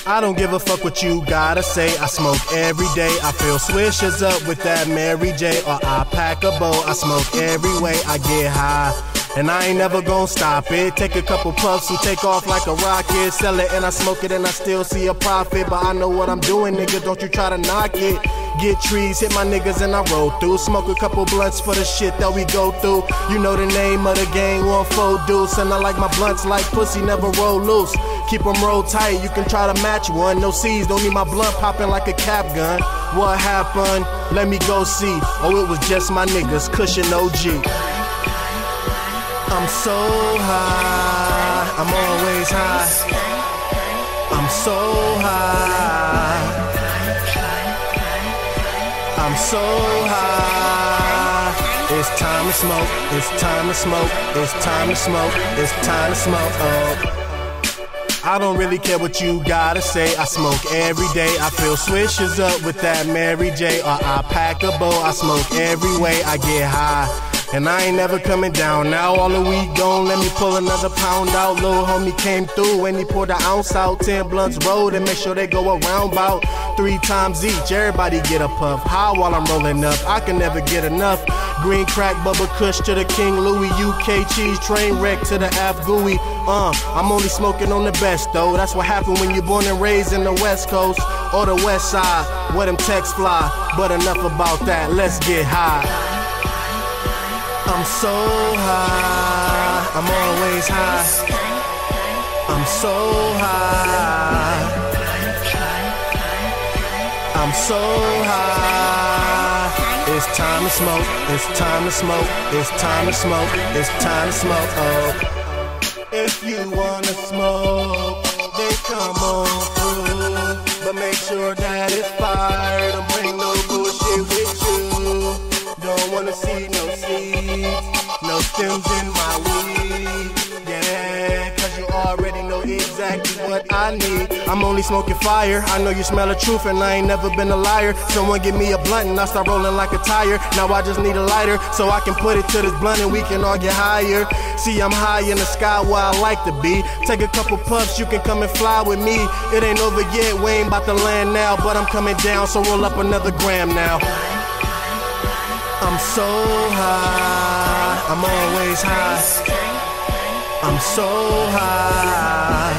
I don't give a fuck what you gotta say. I smoke every day. I fill swishers up with that Mary J. Or I pack a bowl. I smoke every way. I get high, and I ain't never gon' stop it. Take a couple puffs and take off like a rocket. Sell it and I smoke it and I still see a profit. But I know what I'm doing, nigga, don't you try to knock it. Get trees, hit my niggas and I roll through. Smoke a couple blunts for the shit that we go through. You know the name of the gang, 1-4 deuce. And I like my blunts like pussy, never roll loose. Keep them roll tight, you can try to match one. No C's, don't need my blunt popping like a cap gun. What happened? Let me go see. Oh, it was just my niggas, Cushion OG. I'm so high, I'm always high. I'm so high, I'm so high. It's time to smoke, it's time to smoke, it's time to smoke, it's time to smoke. Oh, I don't really care what you gotta say. I smoke every day. I fill swishers up with that Mary J. Or I pack a bowl. I smoke every way. I get high, and I ain't never coming down. Now all the weed gone, let me pull another pound out. Little homie came through and he poured an ounce out. 10 blunts rolled and make sure they go around about 3 times each. Everybody get a puff. High while I'm rolling up, I can never get enough. Green crack, Bubba Kush to the King Louis. UK cheese, train wreck to the Af Gooey. I'm only smoking on the best though. That's what happened when you're born and raised in the West Coast or the West Side, where them texts fly. But enough about that, let's get high. I'm so high, I'm always high. I'm so high, I'm so high. It's time to smoke, it's time to smoke, it's time to smoke, it's time to smoke. Oh, if you wanna smoke, then come on through. But make sure that it's fire, don't bring no bullshit with you. Don't wanna see no seeds, no stems in my weed. Yeah, cause you already know exactly what I need. I'm only smoking fire, I know you smell the truth and I ain't never been a liar. Someone give me a blunt and I start rolling like a tire. Now I just need a lighter so I can put it to this blunt and we can all get higher. See, I'm high in the sky where I like to be. Take a couple puffs, you can come and fly with me. It ain't over yet, we ain't about to land now, but I'm coming down, so roll up another gram now. I'm so high, I'm always high. I'm so high,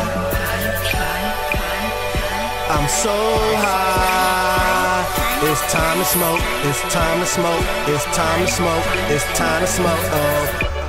I'm so high. It's time to smoke, it's time to smoke, it's time to smoke, it's time to smoke. Oh.